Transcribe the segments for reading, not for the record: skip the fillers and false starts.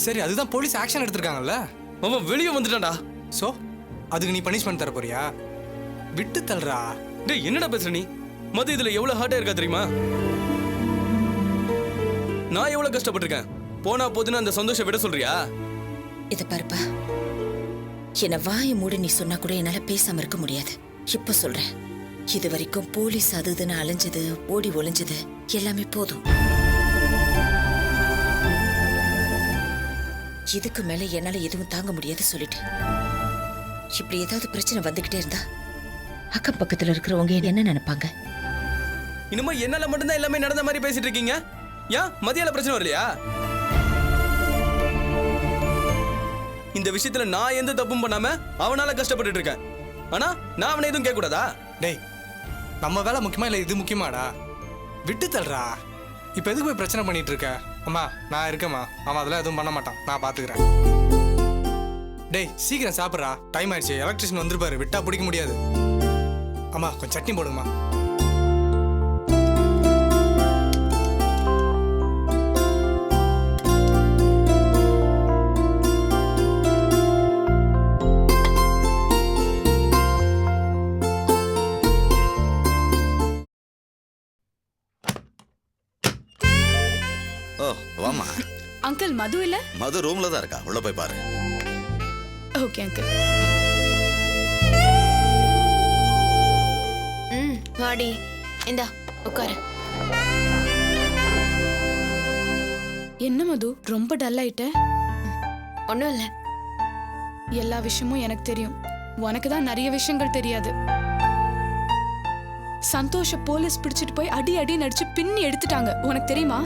சரி அதுதான் police action எடுத்திருக்காங்கல்ல. அவன் வெளியே வந்துட்டான்டா. சோ அதுக்கு நீ பனிஷ்மெண்ட் தர போறியா? விட்டு தள்ளுறா. டேய் என்னடா பேசுற நீ? மது இதுல எவ்வளவு ஹார்ட்டா இருக்கா தெரியுமா? நான் எவ்வளவு கஷ்டப்பட்டிருக்கேன். போனா போதுன்னு அந்த சந்தோஷம் விட சொல்றியா? இத பாருப்பா, என்ன வாயை மூடி நீ சொன்னா கூட என்னால பேசாம இருக்க முடியாது. இப்ப சொல்றேன், இது வரைக்கும் போலீஸ் அதுன்னு அலைஞ்சது, ஓடி ஒளிஞ்சது எல்லாமே போதும். இதுக்கு மேல என்னால எதுவும் தாங்க முடியாது சொல்லிட்டேன். இப்படி ஏதாவது பிரச்சனை வந்துகிட்டே இருந்தா அக்கம் பக்கத்துல இருக்கிறவங்க என்ன நினைப்பாங்க? இனிமே என்னால மட்டும்தான் எல்லாமே நடந்த மாதிரி பேசிட்டு இருக்கீங்க. ஏன் மதியால பிரச்சனை வரலையா? இந்த விஷயத்துல நான் எந்த தப்பும் பண்ணாம அவனால கஷ்டப்பட்டுட்டு இருக்கேன். ஆனா நான் அவனை எதுவும் கேட்க கூடாதா? டேய் நம்ம வேலை முக்கியமா இல்ல இது முக்கியமாடா? விட்டு தள்ளுறா. இப்ப எதுக்கு போய் பிரச்சனை பண்ணிட்டு இருக்க? அம்மா நான் இருக்கேம்மா, அவன் அதெல்லாம் எதுவும் பண்ண மாட்டான், நான் பாத்துக்கிறேன். டேய் சீக்கிரம் சாப்பிட்றா, டைம் ஆயிடுச்சு. எலக்ட்ரிஷியன் வந்துருப்பாரு, விட்டா பிடிக்க முடியாது. அம்மா கொஞ்சம் சட்னி போடுங்கம்மா. ஓ வாமா. அங்கிள் மது இல்ல? மது ரூம்ல தான் இருக்கா, உள்ள போய் பாரு. Okay uncle. வாடி, இந்தா உட்காரு. என்ன மது ரொம்ப டல் ஆயிட்ட? ஒன்றும் இல்லை. எல்லா விஷயமும் எனக்கு தெரியும், உனக்கு தான் நிறைய விஷயங்கள் தெரியாது. சந்தோஷ போலீஸ் பிடிச்சிட்டு போய் அடி அடி நடிச்சு பின்னி எடுத்துட்டாங்க, உனக்கு தெரியுமா?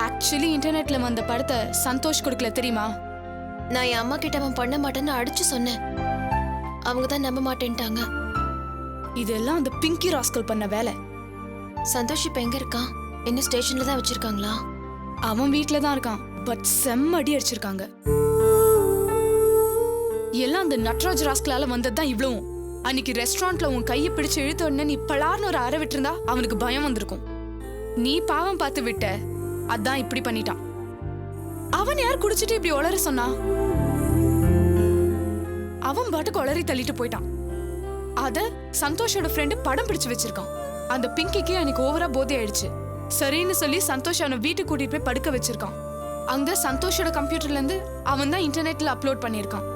ஆக்சுவலி இன்டர்நெட்ல வந்த படத்தை சந்தோஷ் கொடுக்கல தெரியுமா? நான் என் அம்மா கிட்ட அவன் பண்ண மாட்டேன்னு அடிச்சு சொன்னேன். அவங்க தான் நம்ப மாட்டேன்ட்டாங்க. இதெல்லாம் அந்த பிங்கி ராஸ்கல் பண்ண வேலை. சந்தோஷ் இப்ப எங்க இருக்கான்? இன்னும் ஸ்டேஷன்ல தான் வச்சிருக்காங்களா? அவன் வீட்ல தான் இருக்கான், பட் செம்ம அடி அடிச்சிருக்காங்க. எல்லாம் அந்த நட்ராஜ் ராஸ்கலால வந்ததுதான் இவ்வளவும். அன்னைக்கு ரெஸ்டாரண்ட்ல உன் கையை பிடிச்சு இழுத்த உடனே நீ பலார்னு ஒரு அறை விட்டுருந்தா அவனுக்கு பயம் வந்திருக்கும். நீ பாவம் பார்த்து விட்ட, அதான் இப்படி பண்ணிட்டான். அவன் யார் குடிச்சிட்டு இப்படி உளற சொன்னா? அவன் பாட்டுக்கு உளறி தள்ளிட்டு போயிட்டான். அத சந்தோஷோட ஃப்ரெண்டு படம் பிடிச்சு வச்சிருக்கான். அந்த பிங்கிக்கு அன்னைக்கு ஓவரா போதை ஆயிடுச்சு. சரின்னு சொல்லி சந்தோஷ் அவனை வீட்டுக்கு கூட்டிட்டு போய் படுக்க வச்சிருக்கான். அங்க சந்தோஷோட கம்ப்யூட்டர்ல இருந்து அவன் தான் இன்டர்நெட்ல அப்லோட் பண்ணிருக்கான்.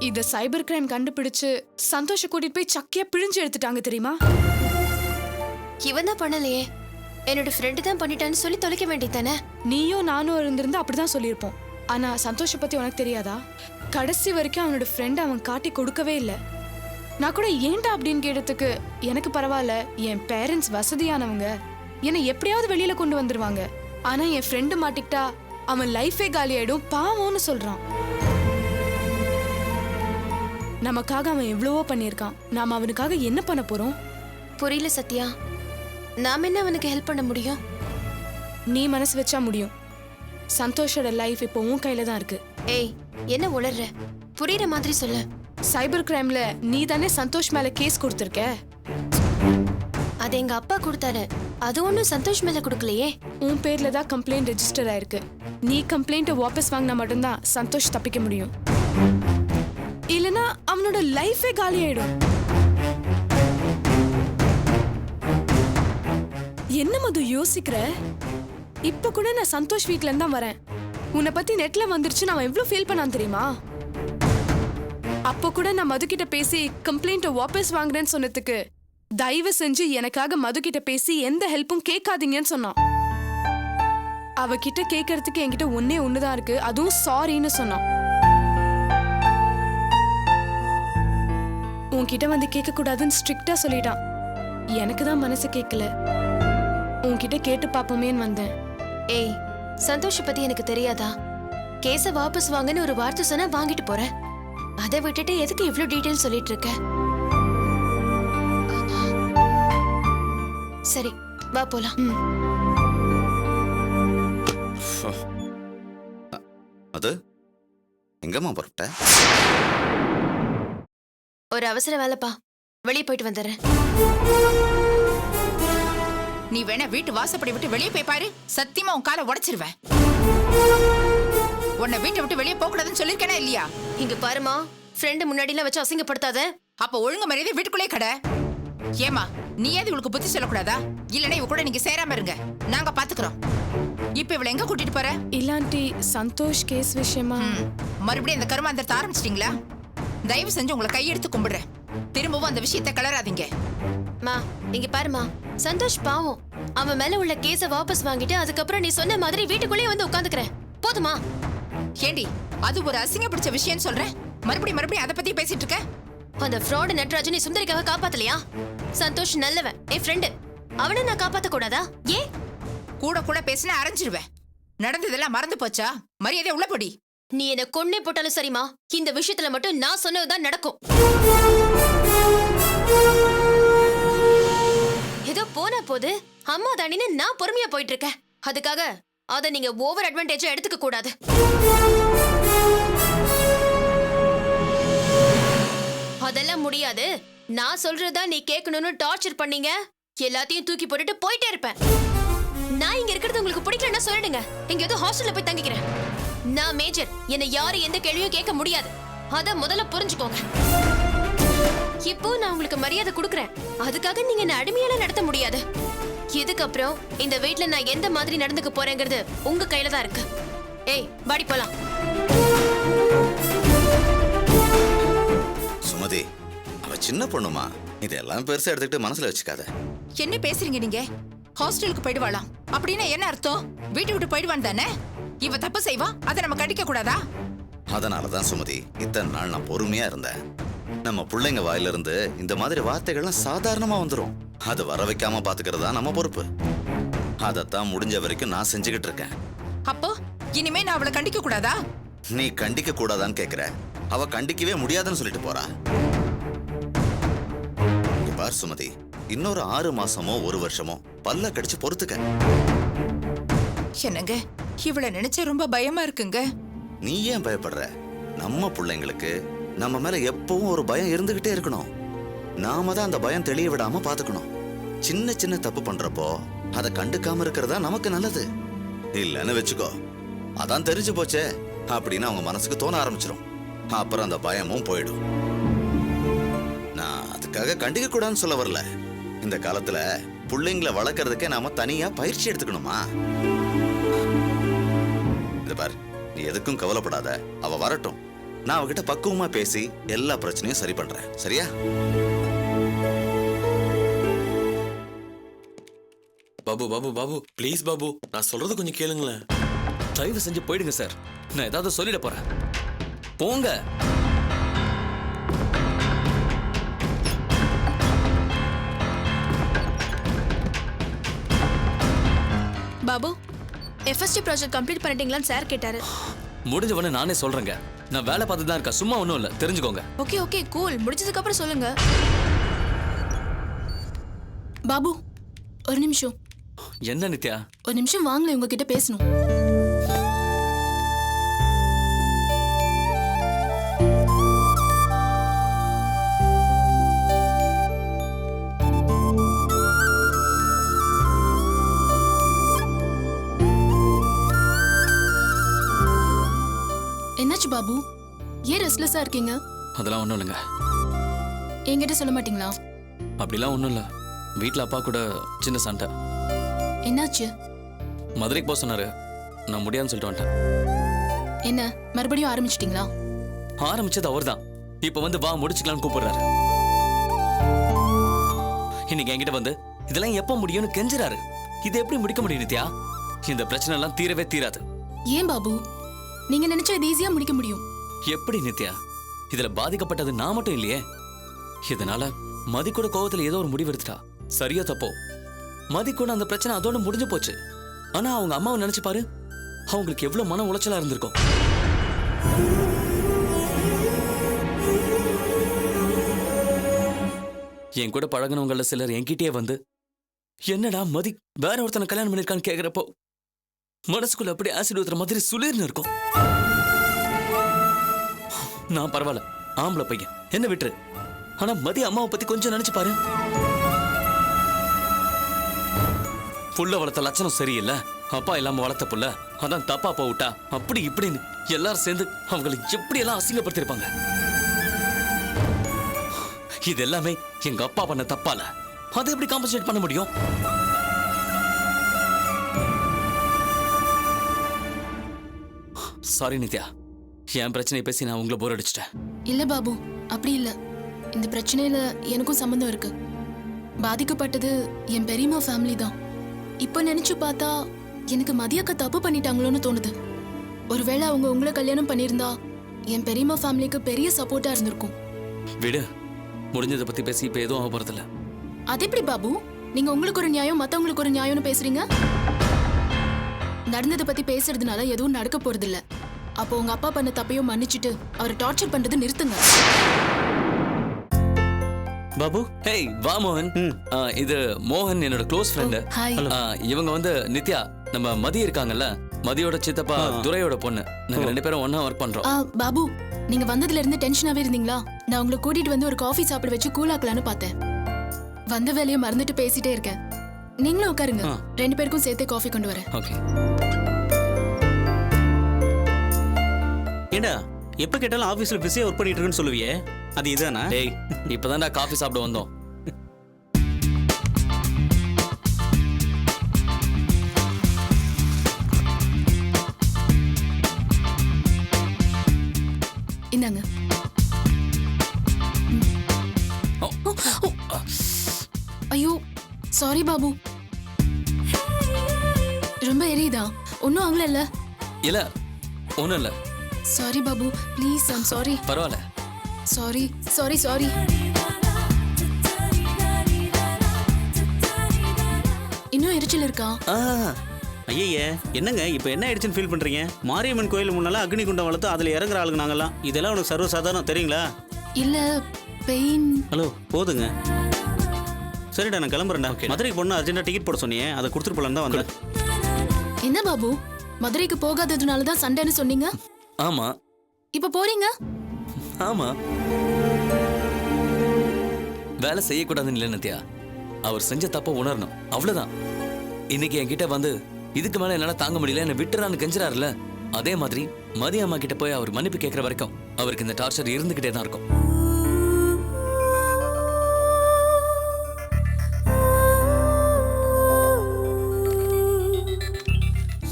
இத சைபர் கிரைம் கண்டுபிடிச்சு சந்தோஷ கூட்டிட்டு போய் சக்கையா பிழிஞ்சு எடுத்துட்டாங்க தெரியுமா? இவன் தான் பண்ணலையே, என்னோட ஃப்ரெண்டு தான் பண்ணிட்டான்னு சொல்லி தொலைக்க வேண்டியதானே? நீயும் நானும் இருந்திருந்தா அப்படிதான் சொல்லியிருப்போம். ஆனா சந்தோஷ பத்தி உனக்கு தெரியாதா? கடைசி வரைக்கும் அவனோட ஃப்ரெண்ட் அவன் காட்டி கொடுக்கவே இல்லை. நான் கூட ஏன்டா அப்படின்னு கேட்டதுக்கு, எனக்கு பரவாயில்ல, என் பேரண்ட்ஸ் வசதியானவங்க, என்னை எப்படியாவது வெளியில கொண்டு வந்துருவாங்க, ஆனா என் ஃப்ரெண்டு மாட்டிக்கிட்டா அவன் லைஃபே காலி ஆயிடும், பாவம்னு சொல்றான். நமக்காக அவன் எவ்வளவோ பண்ணியிருக்கான், நாம அவனுக்காக என்ன பண்ண போறோம்? புரியல சத்யா. நாம என்ன அவனுக்கு ஹெல்ப் பண்ண முடியும்? நீ மனசு வச்சா முடியும். சந்தோஷோட லைஃப் இப்போ உன் கையில தான் இருக்கு. ஏய் என்ன உளர்ற? புரியுற மாதிரி சொல்லு. சைபர் கிரைம்ல நீ தானே சந்தோஷ் மேல கேஸ் கொடுத்திருக்க. அது எங்க அப்பா கொடுத்தாரு. அது ஒன்னும் சந்தோஷ் மேல கொடுக்கலையே. உன் பேர்ல தான் கம்ப்ளைண்ட் ரெஜிஸ்டர் ஆயிருக்கு. நீ கம்ப்ளைண்ட்டை வாபஸ் வாங்கினா மட்டும்தான் சந்தோஷ் தப்பிக்க முடியும். இல்லனா அவனோட லைஃபே காலி ஆயிடும். என்ன மது யோசிக்கிற? இப்ப கூட நான் சந்தோஷ் வீட்ல இருந்து தான் வரேன். உன்னை பத்தி நெட்ல வந்துருச்சு, நான் எவ்வளவு ஃபீல் பண்ணான் தெரியுமா? அப்போ கூட நான் மது கிட்ட பேசி கம்ப்ளைண்ட்டை வாபஸ் வாங்குறேன்னு சொன்னதுக்கு, தயவு செஞ்சு எனக்காக மது கிட்ட பேசி எந்த ஹெல்ப்பும் கேட்காதீங்கன்னு சொன்னான். அவகிட்ட கேட்கறதுக்கு என்கிட்ட ஒன்னே ஒண்ணுதான் இருக்கு, அதுவும் சாரின்னு சொன்னான். உன்கிட்ட வந்து கேட்க கூடாதுன்னு ஸ்ட்ரிக்டா சொல்லிட்டான். எனக்கு தான் மனசு கேட்கல. உன்கிட்ட கேட்டு பாப்போமேன்னு வந்தேன். ஏய் சந்தோஷ பத்தி எனக்கு தெரியாதா? கேஸ வாபஸ் வாங்கன்னு ஒரு வார்த்தை சொன்னா வாங்கிட்டு போறேன். அதை விட்டுட்டு எதுக்கு இவ்ளோ டீடைல் சொல்லிட்டு இருக்க? சரி வா போலாம். அது எங்கம்மா புறப்பட்ட? ஒரு அவசர வேலைப்பா, வெளியே போயிட்டு வந்துடுறேன். நீ வேணா வீட்டு வாசப்படி விட்டு வெளியே போய் பாரு, சத்தியமா உன் காலை உடைச்சிருவேன். உன்னை வீட்டை விட்டு வெளியே போக கூடாதுன்னு சொல்லிருக்கேனா இல்லையா? இங்க பாருமா, ஃப்ரெண்ட் முன்னாடிலாம் வச்சு அசிங்கப்படுத்தாத. அப்ப ஒழுங்கு மரியாதை வீட்டுக்குள்ளே கடை. ஏமா, நீ ஏது இவளுக்கு புத்தி சொல்லக்கூடாதா? இல்லனா இவ கூட நீங்க சேராம இருங்க, நாங்க பாத்துக்கிறோம். இப்ப இவளை எங்க கூட்டிட்டு போற? இல்லாண்டி சந்தோஷ் கேஸ் விஷயமா மறுபடியும் இந்த கருமாந்திரத்தை ஆரம்பிச்சிட்டீங்களா? தயவு செஞ்சு உங்களை கையெடுத்து கும்பிடுறேன். திரும்பவும் அந்த விஷயத்தை கிளறாதீங்க. மா இங்க பாருமா, சந்தோஷ் பாவம். அவன் மேல உள்ள கேஸ வாபஸ் வாங்கிட்டு அதுக்கப்புறம் நீ சொன்ன மாதிரி வீட்டுக்குள்ளேயே வந்து உட்காந்துக்கிறேன். போதுமா? ஏண்டி, அது ஒரு அசிங்க பிடிச்ச விஷயம்னு சொல்றேன், மறுபடியும் அதை பத்தி பேசிட்டு இருக்க? அந்த ஃப்ராட் நட்ராஜனை சுந்தரிக்காக காப்பாத்தலையா? சந்தோஷ் நல்லவன், என் ஃப்ரெண்டு. அவனை நான் காப்பாத்த கூடாதா? ஏன்? கூட கூட பேசினா அரைஞ்சிருவேன். நடந்ததெல்லாம் மறந்து போச்சா? மரியாதை உள்ள போடி. நீ என்ன கொன்னே போட்டாலும் சரிமா, இந்த விஷயத்துல மட்டும் நான் சொன்னதுதான் நடக்கும். ஏதோ போன போது அம்மா தானின்னு நான் பொறுமையா போயிட்டு இருக்கேன். அதுக்காக அத நீங்க ஓவர் அட்வான்டேஜா எடுத்துக்க கூடாது. அதெல்லாம் முடியாது. நான் சொல்றதா நீ கேட்கணும்னு டார்ச்சர் பண்ணீங்க, எல்லாத்தையும் தூக்கி போட்டுட்டு போயிட்டே இருப்பேன். நான் இங்க இருக்கிறது உங்களுக்கு பிடிக்கலன்னா சொல்லிடுங்க, எங்க ஏதோ ஹாஸ்டல்ல போய் தங்கிக்கிறேன். நான் மேஜர், என்ன யாரும் எந்த கேள்வியும் கேட்க முடியாது. அத முதல்ல புரிஞ்சுக்கோங்க. இப்போ நான் உங்களுக்கு மரியாதை கொடுக்கறேன், அதுக்காக நீங்க என்ன அடிமையால நடத்த முடியாது. இதுக்கப்புறம் இந்த வீட்ல நான் எந்த மாதிரி நடந்துக்க போறேங்கிறது உங்க கையில தான் இருக்கு. ஏய் வாடி போலாம். சுமதி, அவ சின்ன பொண்ணுமா, இதெல்லாம் பெருசா எடுத்துக்கிட்டு மனசுல வச்சுக்காத. என்ன பேசுறீங்க நீங்க? ஹாஸ்டலுக்கு போயிடுவாளாம் அப்படின்னா என்ன அர்த்தம்? வீட்டு விட்டு போயிடுவான் தானே? இவ தப்பு செய்வா, அதை நம்ம கண்டிக்க கூடாதா? அதனாலதான் சுமதி, இத்தனை நாள் நான் பொறுமையா இருந்தேன். நம்ம பிள்ளைங்க வாயிலிருந்து இந்த மாதிரி வார்த்தைகள்லாம் சாதாரணமா வந்துரும். அது வர வைக்காம பாத்துக்கிறதா நம்ம பொறுப்பு. அதத்தான் முடிஞ்ச வரைக்கும் நான் செஞ்சுக்கிட்டு இருக்கேன். அப்போ இனிமே நான் அவளை கண்டிக்க கூடாதா? நீ கண்டிக்க கூடாதான்னு கேக்குற, அவ கண்டிக்கவே முடியாதுன்னு சொல்லிட்டு போறா. இங்க பார் சுமதி, இன்னொரு 6 மாசமோ 1 வருஷமோ பல்ல கடிச்சு பொறுத்துக்க. என்னங்க, இவளை நினைச்சா ரொம்ப பயமா இருக்குங்க. நீ ஏன் பயப்படுற? நம்ம பிள்ளைங்களுக்கு நம்ம மேல எப்பவும் ஒரு பயம் இருந்துகிட்டே இருக்கணும். நாம தான் அந்த பயம் தெளிய விடாம பாத்துக்கணும். சின்ன சின்ன தப்பு பண்றப்போ அதை கண்டுக்காம இருக்கிறதா நமக்கு நல்லது. இல்லன்னு வச்சுக்கோ, அதான் தெரிஞ்சு போச்சே அப்படின்னு அவங்க மனசுக்கு தோண ஆரம்பிச்சிடும். அப்புறம் அந்த பயமும் போயிடும். நான் அதுக்காக கண்டிக்க கூடாதுன்னு சொல்ல வரல. இந்த காலத்துல பிள்ளைங்களை வளர்க்கறதுக்கே நாம தனியா பயிற்சி எடுத்துக்கணுமா? இது பார், நீ எதுக்கும் கவலைப்படாத. அவ வரட்டும், நான் அவகிட்ட பக்குவமா பேசி எல்லா பிரச்சனையும் சரி பண்றேன். சரியா? பாபு பாபு பாபு ப்ளீஸ் பாபு, நான் சொல்றது கொஞ்சம் கேளுங்களேன். தயவு செஞ்சு போயிடுங்க சார், நான் ஏதாவது சொல்லிட போறேன். போங்க. பாபு, எஃப்எஸ்டி ப்ராஜெக்ட் கம்ப்ளீட் பண்ணிட்டீங்களான்னு சார் கேட்டாரு. முடிஞ்சவன நானே சொல்றேங்க. நான் வேலை பார்த்து தான் இருக்கேன், சும்மா ஒன்றும் இல்லை, தெரிஞ்சுக்கோங்க. ஓகே ஓகே கூல், முடிச்சதுக்கு அப்புறம் சொல்லுங்க. பாபு ஒரு நிமிஷம். என்ன நித்யா? ஒரு நிமிஷம் வாங்கல, உங்ககிட்ட பேசணும். என்னாச்சு பாபு, ஏன் ரெஸ்ட்லெஸ்ஸா இருக்கீங்க? அதெல்லாம் ஒன்றும் இல்லைங்க. என்கிட்ட சொல்ல மாட்டீங்களா? அப்படிலாம் ஒன்றும் இல்லை. வீட்டில் அப்பா கூட சின்ன சண்டை. என்னாச்சு? மதுரைக்கு போக சொன்னாரு, நான் முடியாதுன்னு சொல்லிட்டு வந்துட்டேன். என்ன மறுபடியும் ஆரம்பிச்சிட்டீங்களா? ஆரம்பிச்சது அவர் தான். இப்போ வந்து வா முடிச்சுக்கலான்னு கூப்பிடுறாரு. இன்னைக்கு என்கிட்ட வந்து இதெல்லாம் எப்போ முடியும்னு கெஞ்சுறாரு. இதை எப்படி முடிக்க முடியும் நித்யா? இந்த பிரச்சனை எல்லாம் தீரவே தீராது. ஏன் பாபு, நீங்க நினைச்சா இது ஈஸியா முடிக்க முடியும். எப்படி நித்யா? இதுல பாதிக்கப்பட்டது நான் மட்டும் இல்லையே. இதனால மதி கூட கோவத்துல ஏதோ ஒரு முடிவு எடுத்துட்டா. சரியா தப்போ, மதி கூட அந்த பிரச்சனை அதோட முடிஞ்சு போச்சு. ஆனா அவங்க அம்மாவை நினைச்சு பாரு, அவங்களுக்கு எவ்வளவு மன உளைச்சலா இருந்திருக்கும். என் கூட பழகினவங்கள சிலர் என்கிட்டயே வந்து என்னடா மதி வேற ஒருத்தனை கல்யாணம் பண்ணிருக்கான்னு கேக்குறப்போ மனசுக்குள்ள அப்படி ஆசிட் ஊத்துற மாதிரி சுளிர்னு இருக்கும். நான் பரவாயில்ல, ஆம்பளை பையன், என்ன விட்டுரு. ஆனா மதி அம்மாவை பத்தி கொஞ்சம் நினைச்சு பாரு. புள்ள வளர்த்த லட்சணம் சரியில்லை, அப்பா இல்லாம வளர்த்த புள்ள அதான் தப்பா போவிட்டா அப்படி இப்படின்னு எல்லாரும் சேர்ந்து அவங்களை எப்படி எல்லாம் அசிங்கப்படுத்திருப்பாங்க. இது எல்லாமே எங்க அப்பா பண்ண தப்பால அதை எப்படி காம்பன்சேட் பண்ண முடியும்? சாரி நித்யா, என் பிரச்சனையை பேசி நான் உங்களை போர் அடிச்சிட்டேன். இல்ல பாபு, அப்படி இல்ல. இந்த பிரச்சனையில எனக்கும் சம்மந்தம் இருக்கு. பாதிக்கப்பட்டது என் பெரியம்மா ஃபேமிலி தான். இப்போ நினைச்சு பார்த்தா எனக்கு மதியக்கா தப்பு பண்ணிட்டாங்களோன்னு தோணுது. ஒருவேளை அவங்க உங்களை கல்யாணம் பண்ணியிருந்தா என் பெரியம்மா ஃபேமிலிக்கு பெரிய சப்போர்ட்டா இருந்திருக்கும். விடு, முடிஞ்சதை பத்தி பேசி இப்ப எதுவும் ஆக போறதில்ல. அது எப்படி பாபு, நீங்க உங்களுக்கு ஒரு நியாயம் மத்தவங்களுக்கு ஒரு நியாயம்னு பேசுறீங்க? நடந்ததை பத்தி பேசுறதுனால எதுவும் நடக்க போறது இல்ல. அப்போ உங்க அப்பா பண்ண தப்பையும் மன்னிச்சுட்டு அவரை டார்ச்சர் பண்றது நிறுத்துங்க. பாபு, ஹேய் வா மோகன். இது மோகன், என்னோட க்ளோஸ் ஃப்ரெண்டு. ஹாய். இவங்க வந்து நித்யா, நம்ம மதி இருக்காங்கல்ல, மதியோட சித்தப்பா துரையோட பொண்ணு. நாங்க 2 பேரும் ஒண்ணா ஒர்க் பண்றோம். பாபு, நீங்க வந்ததுல இருந்து டென்ஷனாவே இருந்தீங்களா? நான் உங்களை கூட்டிட்டு வந்து ஒரு காஃபி சாப்பிட வச்சு கூலாக்கலான்னு பார்த்தேன். வந்த வேலையை மறந்துட்டு பேசிட்டே இருக்கேன். நீங்களும் உட்காருங்க, 2 பேருக்கும் சேர்த்து காஃபி கொண்டு வரேன். ஓகே. ஏண்டா எப்ப கேட்டாலும் ஆபீஸ்ல பிஸியா ஒர்க் பண்ணிட்டு இருக்குன்னு சொல்லுவியே, அது இதானா? டேய், இப்பதான்டா காஃபி சாப்பிட வந்தோம். இந்தாங்க. ஐயோ சாரி பாபு, ரொம்ப எரியுதா? ஒன்னும் ஆகல இல்ல? இல்ல, ஒண்ணும் இல்ல. Sorry Babu, please. I'm sorry. பரவாயில்ல. Sorry sorry sorry. இன்னும் எரிச்சல் இருக்கா? ஐயே, என்னங்க இப்ப என்ன ஆயிடுச்சுன்னு ஃபீல் பண்றீங்க? மாரியம்மன் கோயில் முன்னால அக்னி குண்டம் வளர்த்து அதுல இறங்குற ஆளுங்க நாங்கெல்லாம். இதெல்லாம் உனக்கு சர்வசாதாரணம் தெரியுங்களா? இல்ல, பெயின். ஹலோ, போதுங்க. சரிடா, நான் கிளம்புறேன்டா. மதுரைக்கு போனா அர்ஜென்ட்டா டிக்கெட் போட சொன்னீங்க, அதை கொடுத்துட்டு போலாம் தான் வந்தேன். என்ன பாபு, மதுரைக்கு போகாததுனால தான் சண்டைன்னு சொன்னீங்க. ஆமா. இப்ப போறீங்க? ஆமா. வேலை செய்யக்கூடாதுன்னு இல்லை நித்யா, அவர் செஞ்ச தப்ப உணரணும், அவ்வளவுதான். இன்னைக்கு என்கிட்ட வந்து இதுக்கு மேல என்னால தாங்க முடியல, என்ன விட்டுறான்னு கெஞ்சுறாருல, அதே மாதிரி மதிய அம்மா கிட்ட போய் அவர் மன்னிப்பு கேட்கிற வரைக்கும் அவருக்கு இந்த டார்ச்சர் இருந்துகிட்டே தான் இருக்கும்.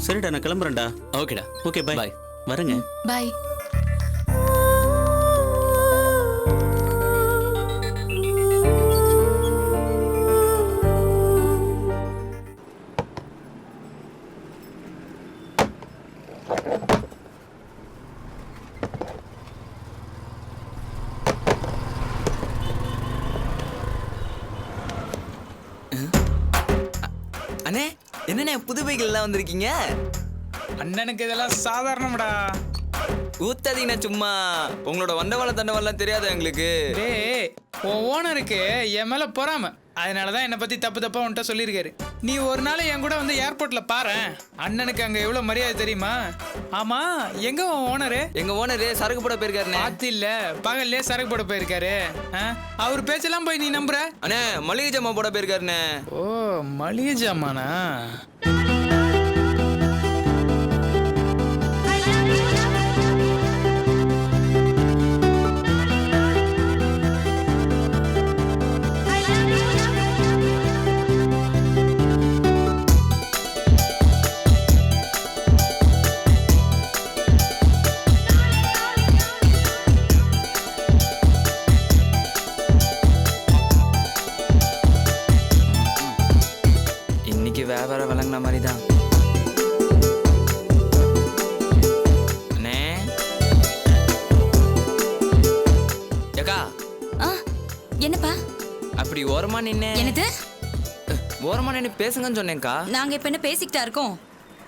சரிடா, நான் கிளம்புறேன்டா. ஓகேடா. Okay, bye. பாய். வரேங்க. பாய். அண்ணே, என்னண்ணே புது பைக்கில் எல்லாம் வந்திருக்கீங்க? அண்ணனுக்கு இதெல்லாம் சாதாரணம்டா. ஊத்தாதீங்கண்ணா சும்மா. உங்களோட வண்டவாளம் தண்டவாளம் தெரியாத எங்களுக்கு. டேய், உன் ஓனருக்கு என் மேல பொறாம, அதனாலதான் என்னை பத்தி தப்பு தப்பா உன்கிட்ட சொல்லியிருக்காரு. நீ ஒரு நாள் என் கூட வந்து ஏர்போர்ட்ல பாரு, அண்ணனுக்கு அங்க எவ்வளவு மரியாதை தெரியுமா? ஆமா, எங்க உன் ஓனரு? எங்க ஓனரு சரக்கு போட போயிருக்காருண்ணே. பார்த்து இல்ல, பகல்லே சரக்கு போட போயிருக்காரு. அவர் பேச்செல்லாம் போய் நீ நம்புற? அண்ணே, மளிகை ஜாமான் போட போயிருக்காருண்ணே. ஓ, மளிகை ஜாமானா? வியாபாரம் விளங்கின மாதிரி தான். அண்ணே, ஏக்கா. என்னப்பா? அப்படி ஓரமா நின்னு. என்னது? ஓரமா நின்னு பேசுங்கன்னு சொன்னேன்க்கா. நாங்க இப்ப என்ன பேசிக்கிட்டா இருக்கோம்?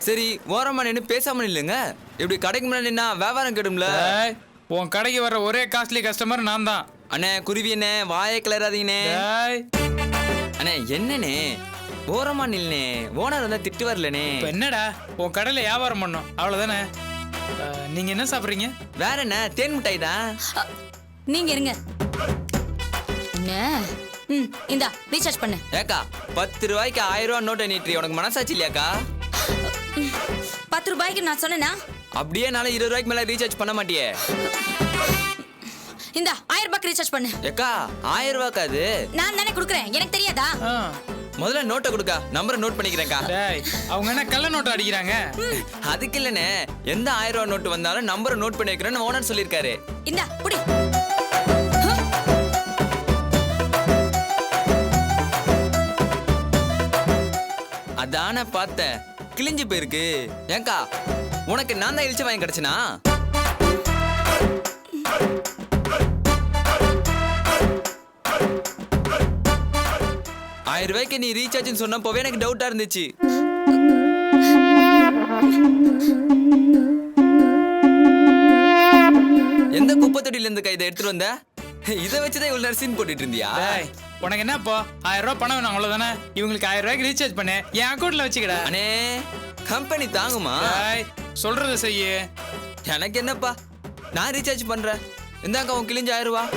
சரி, ஓரமா நின்னு பேசாம நில்லுங்க. இப்படி கடைக்கு முன்னாடி நின்னா வியாபாரம் கெடும்ல. உன் கடைக்கு வர்ற ஒரே காஸ்ட்லி கஸ்டமர் நான் தான். அண்ணே, குருவி அண்ணே, வாயை கிளறாதீங்கண்ணே. அண்ணே, என்னண்ணே ஓரமா நில்னே, ஓனர் வந்தா திட்டு வரலனே. இப்ப என்னடா, உன் கடையில வியாபாரம் பண்ணோம், அவ்வளவுதானே. நீங்க என்ன சாப்பிடுறீங்க? வேற என்ன, தேன் மிட்டாய் தான். நீங்க இருங்க. என்ன ம் இந்தா ரீசார்ஜ் பண்ணு. ஏக்கா 10 ரூபாய்க்கு 1000 ரூபா நோட்டை நீட்டுறி உனக்கு மனசாச்சு இல்லையாக்கா? 10 ரூபாய்க்கு நான் சொன்னேனா? அப்படியே நாளை 20 ரூபாய்க்கு மேல ரீசார்ஜ் பண்ண மாட்டியே. இந்தா 1000 ரூபாய்க்கு ரீசார்ஜ் பண்ணு. ஏக்கா 1000 ரூபாய்க்கு அது நான் தானே கொடுக்குறேன், எனக்கு தெரியாதா? முதல்ல நோட்டை கொடுக்கா, நம்பரை நோட் பண்ணிக்கிறேன்க்கா. அவங்க என்ன கள்ள நோட்டு அடிக்கிறாங்க? அதுக்கு இல்லனே, எந்த 1000 ரூபாய் நோட்டு வந்தாலும் நம்பரை நோட் பண்ணி வைக்கிறேன்னு ஓனர் சொல்லியிருக்காரு. இந்தா புடி. அதானே பார்த்தேன், கிழிஞ்சு போயிருக்கு. ஏங்கா உனக்கு நான் தான் இழிச்சு வாங்கி கிடைச்சனா? ரூபாய்க்கு நீ ரீசார்ஜ் சொன்னப்போவே எனக்கு டவுட்டா இருந்துச்சு. எந்த குப்பை தொட்டில இருந்து இதை எடுத்துட்டு வந்த? இதை வச்சுதான் இவ்வளவு நேரம் சீன் போட்டுட்டு இருந்தியா? உனக்கு என்ன இப்போ 1000 ரூபாய் பணம் வேணும் அவ்வளவுதானே? இவங்களுக்கு 1000 ரூபாய்க்கு ரீசார்ஜ் பண்ணு, என் அக்கௌண்ட்ல வச்சுக்கடா. அண்ணே கம்பெனி தாங்குமா? சொல்றத செய்ய. எனக்கு என்னப்பா, நான் ரீசார்ஜ் பண்றேன். இந்தாங்க உன் கிழிஞ்ச 1000 ரூபாய்.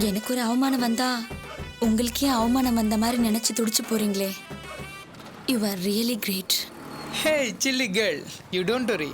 எனக்கு ஒரு அவமானம் வந்தா உங்களுக்கே அவமானம் வந்த மாதிரி நினைச்சு துடிச்சு போறீங்களே. You are really great. Hey, chilly girl, you don't worry.